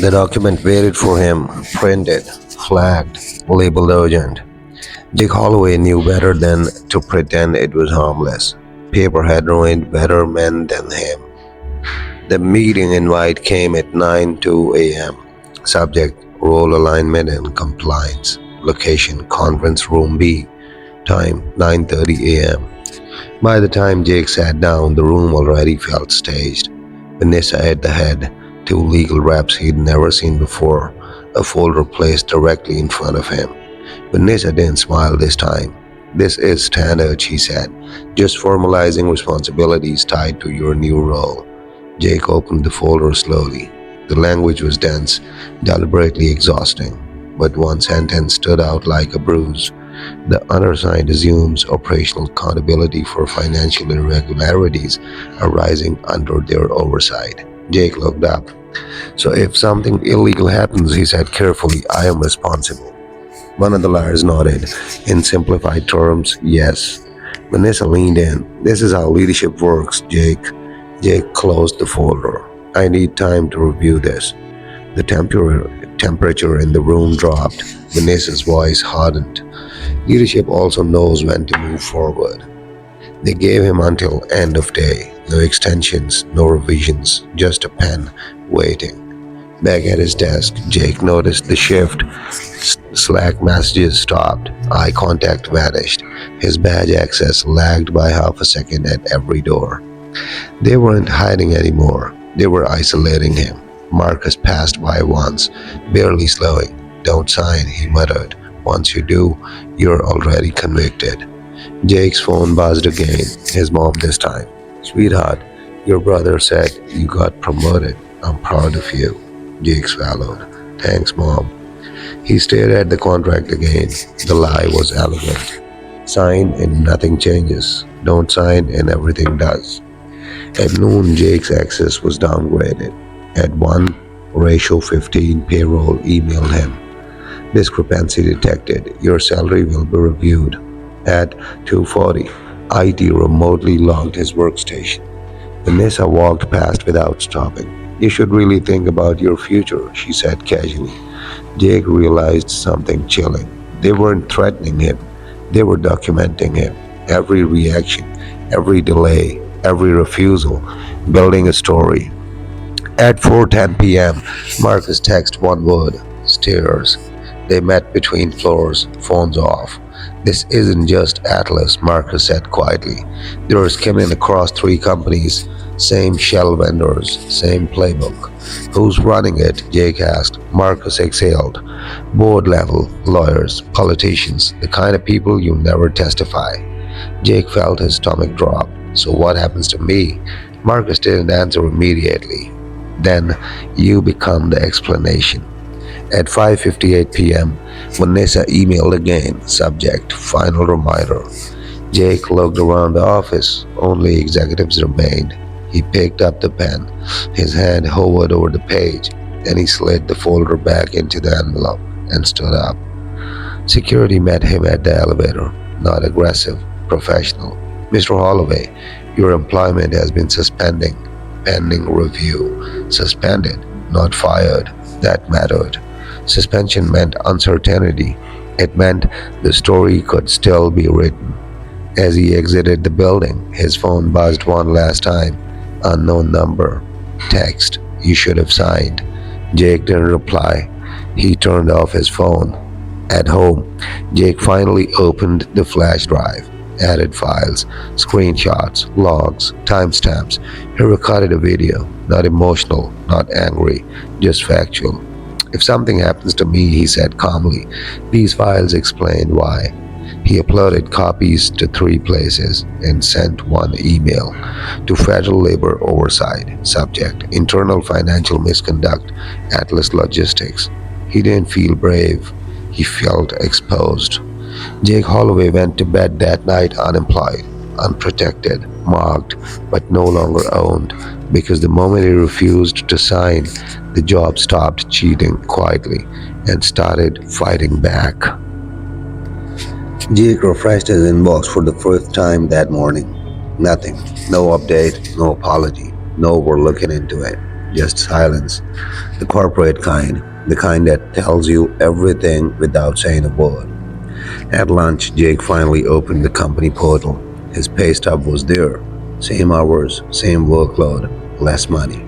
The document waited for him, printed, flagged, labeled urgent. Jake Holloway knew better than to pretend it was harmless. Paper had ruined better men than him. The meeting invite came at 9:02 a.m. Subject: role alignment and compliance. Location: conference room B. Time: 9:30 a.m. By the time Jake sat down, the room already felt staged. Vanessa at the head, two legal reps he'd never seen before, a folder placed directly in front of him. Vanessa didn't smile this time. "This is standard," she said, "just formalizing responsibilities tied to your new role." Jake opened the folder slowly. The language was dense, deliberately exhausting, but one sentence stood out like a bruise. "The undersigned assumes operational accountability for financial irregularities arising under their oversight." Jake looked up. "So if something illegal happens," he said carefully, "I am responsible." One of the lawyers nodded. "In simplified terms, yes." Vanessa leaned in. "This is how leadership works, Jake." Jake closed the folder. "I need time to review this." The temperature in the room dropped. Vanessa's voice hardened. "Leadership also knows when to move forward." They gave him until end of day. No extensions, no revisions, just a pen, waiting. Back at his desk, Jake noticed the shift. Slack messages stopped. Eye contact vanished. His badge access lagged by half a second at every door. They weren't hiding anymore. They were isolating him. Marcus passed by once, barely slowing. "Don't sign," he muttered. "Once you do, you're already convicted." Jake's phone buzzed again. His mom this time. "Sweetheart, your brother said you got promoted. I'm proud of you." Jake swallowed. "Thanks, Mom." He stared at the contract again. The lie was elegant. "Sign and nothing changes. Don't sign and everything does." At noon, Jake's access was downgraded. At 1, ratio 15 payroll emailed him. "Discrepancy detected. Your salary will be reviewed." At 2:40, IT remotely logged his workstation. Vanessa walked past without stopping. "You should really think about your future," she said casually. Jake realized something chilling. They weren't threatening him. They were documenting him. Every reaction, every delay, every refusal, building a story. At 4:10 p.m., Marcus texted one word: "Stairs." They met between floors, phones off. "This isn't just Atlas," Marcus said quietly. "There's skimming across 3 companies, same shell vendors, same playbook." "Who's running it?" Jake asked. Marcus exhaled. "Board level, lawyers, politicians, the kind of people you never testify." Jake felt his stomach drop. "So what happens to me?" Marcus didn't answer immediately. "Then you become the explanation." At 5:58 p.m., Vanessa emailed again. Subject: final reminder. Jake looked around the office. Only executives remained. He picked up the pen. His hand hovered over the page. Then he slid the folder back into the envelope and stood up. Security met him at the elevator. Not aggressive, professional. "Mr. Holloway, your employment has been pending review." Suspended, not fired. That mattered. Suspension meant uncertainty. It meant the story could still be written. As he exited the building, his phone buzzed one last time. Unknown number. Text: "You should have signed." Jake didn't reply. He turned off his phone. At home, Jake finally opened the flash drive. Added files, screenshots, logs, timestamps. He recorded a video. Not emotional, not angry, just factual. "If something happens to me," he said calmly, "these files explain why." He uploaded copies to 3 places and sent one email to Federal Labor Oversight. Subject: internal financial misconduct, Atlas Logistics. He didn't feel brave. He felt exposed. Jake Holloway went to bed that night unemployed, unprotected, marked, but no longer owned, because the moment he refused to sign, the job stopped cheating quietly and started fighting back. Jake refreshed his inbox for the first time that morning. Nothing. No update, no apology. No "we're looking into it." just silence. The corporate kind, the kind that tells you everything without saying a word. At lunch, Jake finally opened the company portal. His pay stub was there. Same hours, same workload, less money.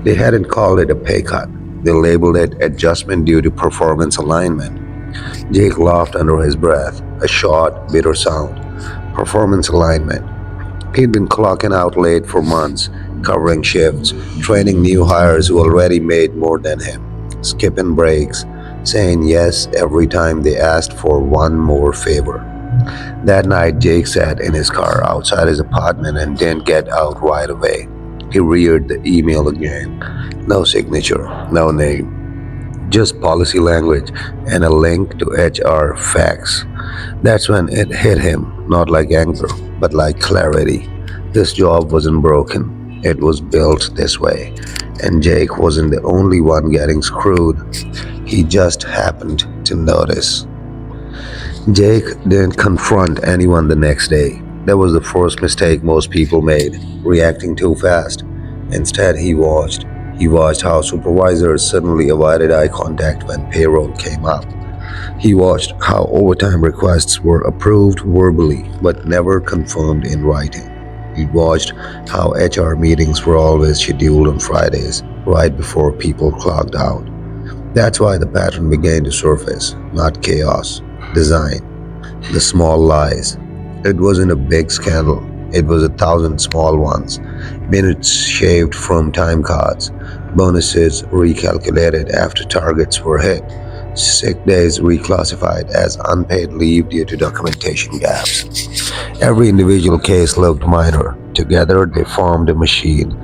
They hadn't called it a pay cut. They labeled it adjustment due to performance alignment. Jake laughed under his breath, a short, bitter sound. Performance alignment. He'd been clocking out late for months, covering shifts, training new hires who already made more than him, skipping breaks, saying yes every time they asked for one more favor. That night, Jake sat in his car outside his apartment and didn't get out right away. He read the email again. No signature, no name, just policy language and a link to HR facts. That's when it hit him, not like anger, but like clarity. This job wasn't broken, it was built this way. And Jake wasn't the only one getting screwed, he just happened to notice. Jake didn't confront anyone the next day. That was the first mistake most people made, reacting too fast. Instead, he watched. He watched how supervisors suddenly avoided eye contact when payroll came up. He watched how overtime requests were approved verbally but never confirmed in writing. He watched how HR meetings were always scheduled on Fridays, right before people clocked out. That's why the pattern began to surface, not chaos, design, the small lies. It wasn't a big scandal, it was a thousand small ones. Minutes shaved from time cards, bonuses recalculated after targets were hit, sick days reclassified as unpaid leave due to documentation gaps. Every individual case looked minor. Together, they formed a machine.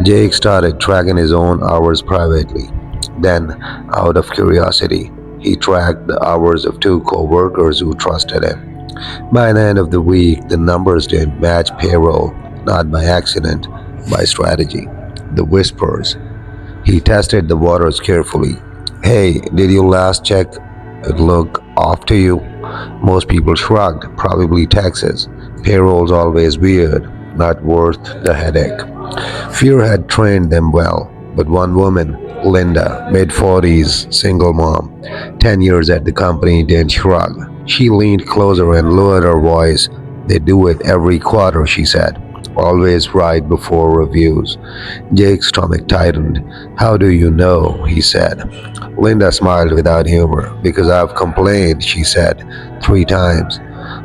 Jake started tracking his own hours privately. Then, out of curiosity, he tracked the hours of two co-workers who trusted him. By the end of the week, the numbers didn't match payroll, not by accident, by strategy. The whispers. He tested the waters carefully. Hey, did you last check it look off to you? Most people shrugged, probably taxes. Payroll's always weird, not worth the headache. Fear had trained them well, but one woman, Linda, mid 40s, single mom, 10 years at the company, didn't shrug. She leaned closer and lowered her voice. They do it every quarter, she said. Always right before reviews. Jake's stomach tightened. How do you know? He said. Linda smiled without humor. Because I've complained, she said, 3 times.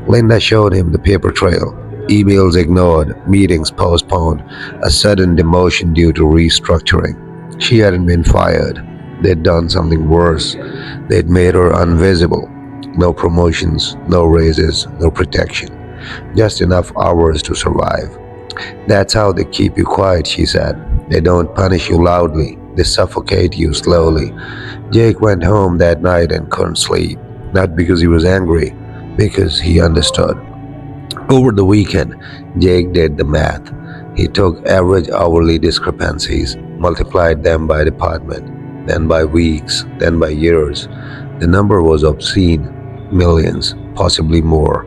Linda showed him the paper trail. Emails ignored, meetings postponed, a sudden demotion due to restructuring. She hadn't been fired. They'd done something worse. They'd made her invisible. No promotions, no raises, no protection. Just enough hours to survive. That's how they keep you quiet, she said. They don't punish you loudly, they suffocate you slowly. Jake went home that night and couldn't sleep. Not because he was angry, because he understood. Over the weekend, Jake did the math. He took average hourly discrepancies, multiplied them by department, then by weeks, then by years. The number was obscene millions, possibly more,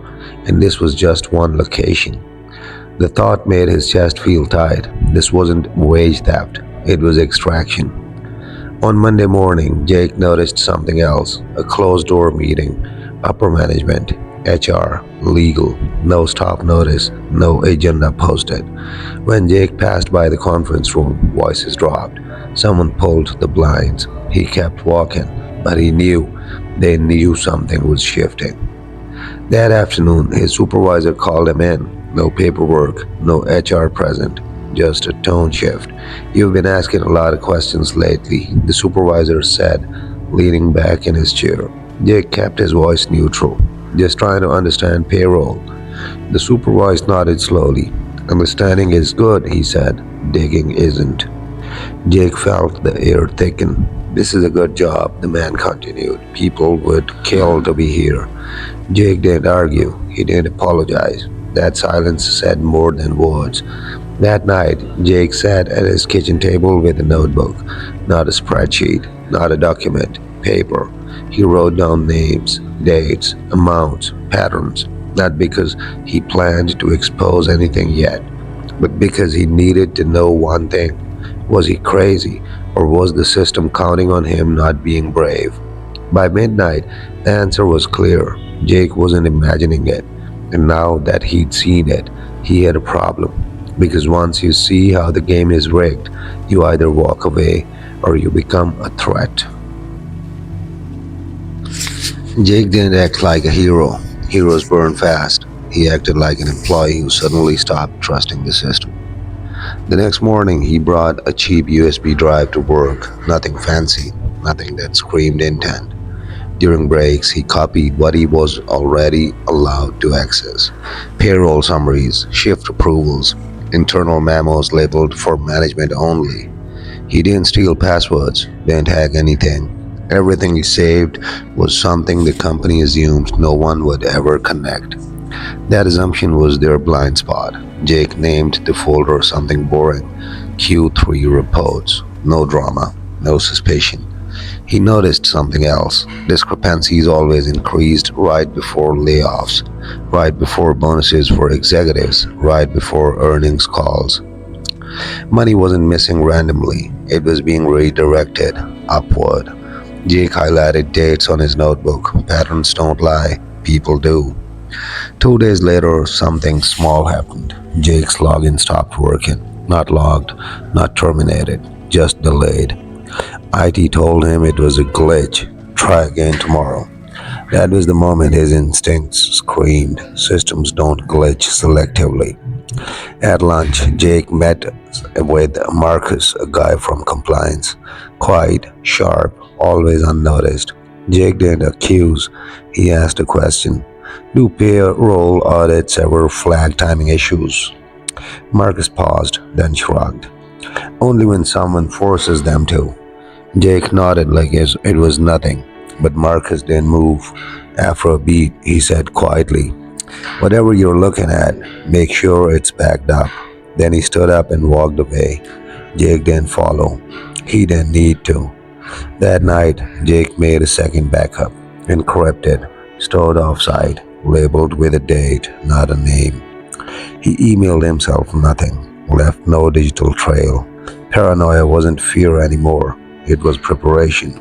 and this was just one location. The thought made his chest feel tight. This wasn't wage theft, it was extraction. On Monday morning, Jake noticed something else, a closed door meeting, upper management, HR, legal, no stop notice, no agenda posted. When Jake passed by the conference room, voices dropped. Someone pulled the blinds. He kept walking, but he knew they knew something was shifting. That afternoon, his supervisor called him in. No paperwork, no HR present, just a tone shift. You've been asking a lot of questions lately, the supervisor said, leaning back in his chair. Jake kept his voice neutral. Just trying to understand payroll. The supervisor nodded slowly. Understanding is good, he said. Digging isn't. Jake felt the air thicken. This is a good job, the man continued. People would kill to be here. Jake didn't argue. He didn't apologize. That silence said more than words. That night, Jake sat at his kitchen table with a notebook. Not a spreadsheet, not a document, paper. He wrote down names, dates, amounts, patterns. Not because he planned to expose anything yet, but because he needed to know one thing. Was he crazy, or was the system counting on him not being brave? By midnight, the answer was clear. Jake wasn't imagining it. And now that he'd seen it, he had a problem. Because once you see how the game is rigged, you either walk away or you become a threat. Jake didn't act like a hero. Heroes burn fast. He acted like an employee who suddenly stopped trusting the system. The next morning, he brought a cheap USB drive to work. Nothing fancy, nothing that screamed intent. During breaks, he copied what he was already allowed to access: payroll summaries, shift approvals, internal memos labeled for management only. He didn't steal passwords, didn't hack anything. Everything he saved was something the company assumed no one would ever connect. That assumption was their blind spot. Jake named the folder something boring: Q3 reports. No drama, no suspicion. He noticed something else. Discrepancies always increased right before layoffs, right before bonuses for executives, right before earnings calls. Money wasn't missing randomly, it was being redirected upward. Jake highlighted dates on his notebook. Patterns don't lie, people do. 2 days later, something small happened. Jake's login stopped working. Not logged, not terminated, just delayed. IT told him it was a glitch. Try again tomorrow. That was the moment his instincts screamed. Systems don't glitch selectively. At lunch, Jake met with Marcus, a guy from compliance. Quiet, sharp, always unnoticed. Jake didn't accuse, he asked a question. Do payroll audits ever flag timing issues? Marcus paused, then shrugged. Only when someone forces them to. Jake nodded like it was nothing, but Marcus didn't move. After a beat, he said quietly, "Whatever you're looking at, make sure it's backed up." Then he stood up and walked away. Jake didn't follow. He didn't need to. That night, Jake made a second backup, encrypted, stored offsite, labeled with a date, not a name. He emailed himself nothing, left no digital trail. Paranoia wasn't fear anymore, it was preparation.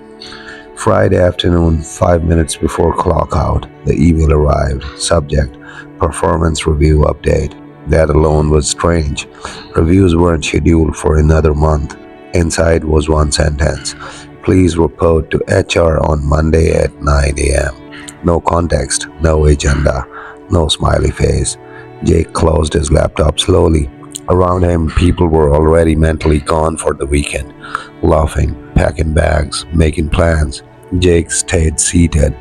Friday afternoon, 5 minutes before clock out, the email arrived. Subject: Performance Review Update. That alone was strange. Reviews weren't scheduled for another month. Inside was one sentence: Please report to HR on Monday at 9 a.m. No context, no agenda, no smiley face. Jake closed his laptop slowly. Around him, people were already mentally gone for the weekend, laughing, packing bags, making plans. Jake stayed seated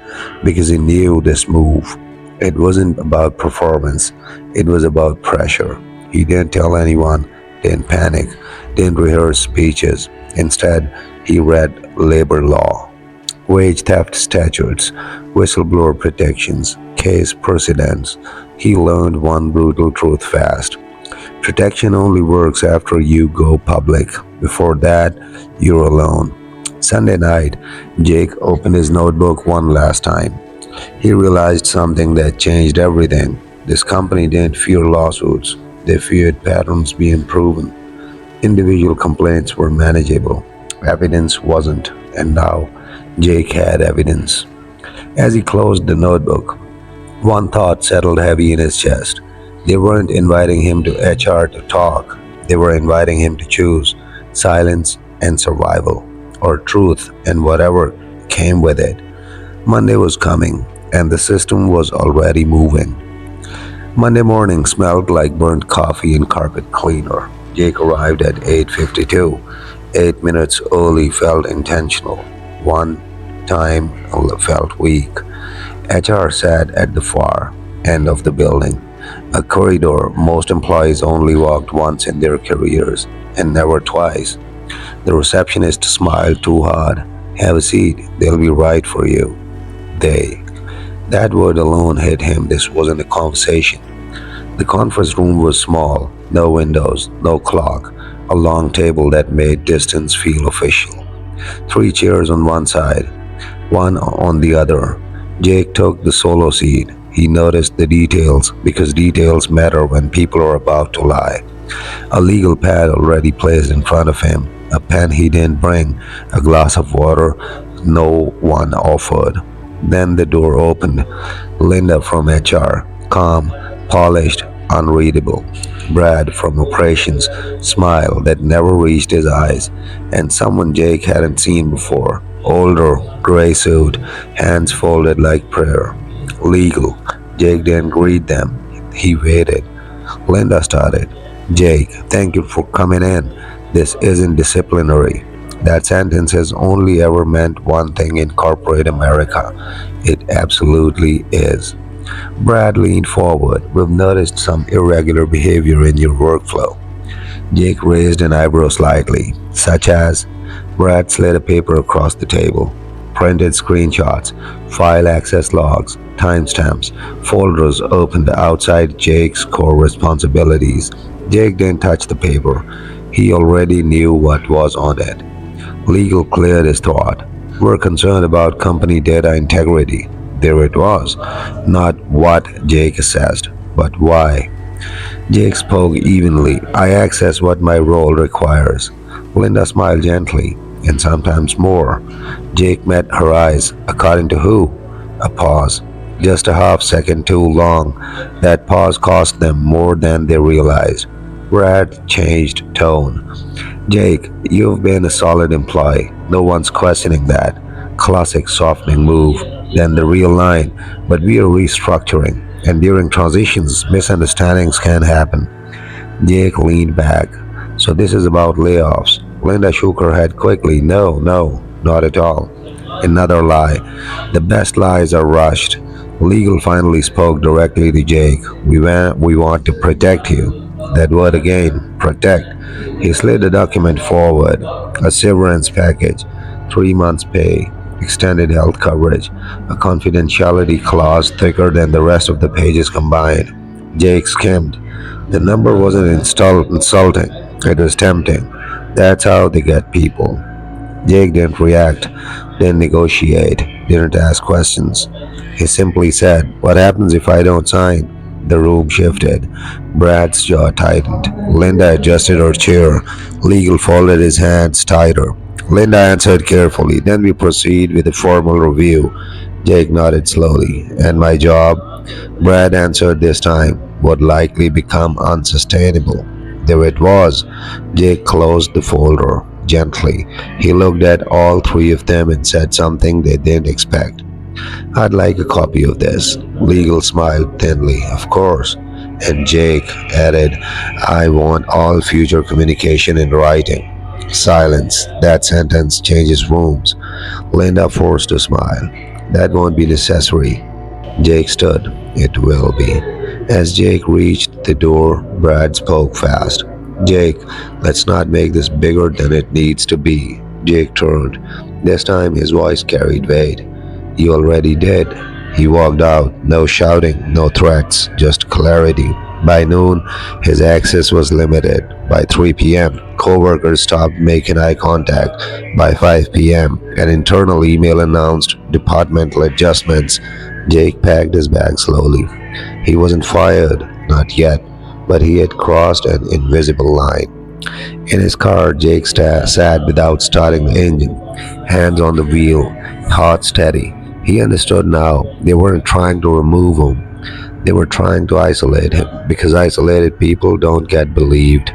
because he knew this move. It wasn't about performance, it was about pressure. He didn't tell anyone, didn't panic, didn't rehearse speeches. Instead, he read labor law, wage theft statutes, whistleblower protections, case precedents. He learned one brutal truth fast: protection only works after you go public. Before that, you're alone. Sunday night, Jake opened his notebook one last time. He realized something that changed everything. This company didn't fear lawsuits, they feared patterns being proven. Individual complaints were manageable, evidence wasn't, and now Jake had evidence. As he closed the notebook, one thought settled heavy in his chest. They weren't inviting him to HR to talk, they were inviting him to choose silence and survival, or truth and whatever came with it. Monday was coming, and the system was already moving. Monday morning smelled like burnt coffee and carpet cleaner. Jake arrived at 8:52. 8 minutes early felt intentional. One time felt weak. HR sat at the far end of the building, a corridor most employees only walked once in their careers, and never twice. The receptionist smiled too hard. "Have a seat, they'll be right for you." They. That word alone hit him. This wasn't a conversation. The conference room was small, no windows, no clock, a long table that made distance feel official. 3 chairs on one side, one on the other. Jake took the solo seat. He noticed the details, because details matter when people are about to lie. A legal pad already placed in front of him, a pen he didn't bring, a glass of water no one offered. Then the door opened. Linda from HR, calm, polished, unreadable. Brad from operations, smile that never reached his eyes, and someone Jake hadn't seen before. Older, gray suit, hands folded like prayer. Legal. Jake didn't greet them. He waited. Linda started. Jake, thank you for coming in. This isn't disciplinary. That sentence has only ever meant one thing in corporate America. It absolutely is. Brad leaned forward. We've noticed some irregular behavior in your workflow. Jake raised an eyebrow slightly, such as Brad slid a paper across the table. Printed screenshots, file access logs, timestamps, folders opened outside Jake's core responsibilities. Jake didn't touch the paper. He already knew what was on it. Legal cleared his throat. We're concerned about company data integrity. There it was. Not what Jake assessed, but why. Jake spoke evenly. I access what my role requires. Linda smiled gently, and sometimes more. Jake met her eyes. According to who? A pause. Just a half second too long. That pause cost them more than they realized. Brad changed tone. Jake, you've been a solid employee. No one's questioning that. Classic softening move. Then the real line. But we are restructuring. And during transitions, misunderstandings can happen. Jake leaned back. So this is about layoffs. Linda shook her head quickly. No, no, not at all. Another lie. The best lies are rushed. Legal finally spoke directly to Jake. We want to protect you. That word again, protect. He slid the document forward. A severance package, 3 months' pay, extended health coverage, a confidentiality clause thicker than the rest of the pages combined. Jake skimmed. The number wasn't insulting, it was tempting. That's how they get people. Jake didn't react, didn't negotiate, didn't ask questions. He simply said, what happens if I don't sign? The room shifted. Brad's jaw tightened. Linda adjusted her chair. Legal folded his hands tighter. Linda answered carefully. Then we proceed with a formal review. Jake nodded slowly. And my job? Brad answered this time. Would likely become unsustainable. There it was. Jake closed the folder gently. He looked at all three of them and said something they didn't expect. I'd like a copy of this. Legal smiled thinly. Of course. And Jake added, I want all future communication in writing. Silence. That sentence changes rooms. Linda forced a smile. That won't be necessary. Jake stood. It will be. As Jake reached the door, Brad spoke fast. Jake, let's not make this bigger than it needs to be. Jake turned. This time his voice carried weight. You already did. He walked out. No shouting, no threats, just clarity. By noon, his access was limited. By 3 p.m., coworkers stopped making eye contact. By 5 p.m., an internal email announced departmental adjustments. Jake packed his bag slowly. He wasn't fired, not yet, but he had crossed an invisible line. In his car, Jake sat without starting the engine, hands on the wheel, heart steady. He understood now. They weren't trying to remove him. They were trying to isolate him, because isolated people don't get believed.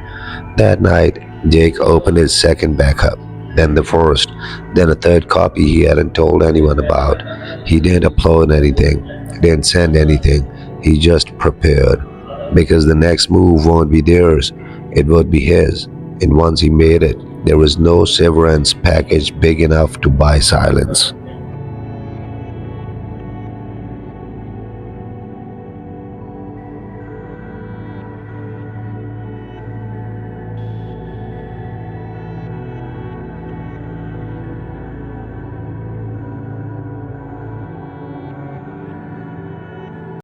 That night, Jake opened his second backup, then the first, then a third copy he hadn't told anyone about. He didn't upload anything, didn't send anything. He just prepared. Because the next move won't be theirs, it would be his. And once he made it, there was no severance package big enough to buy silence.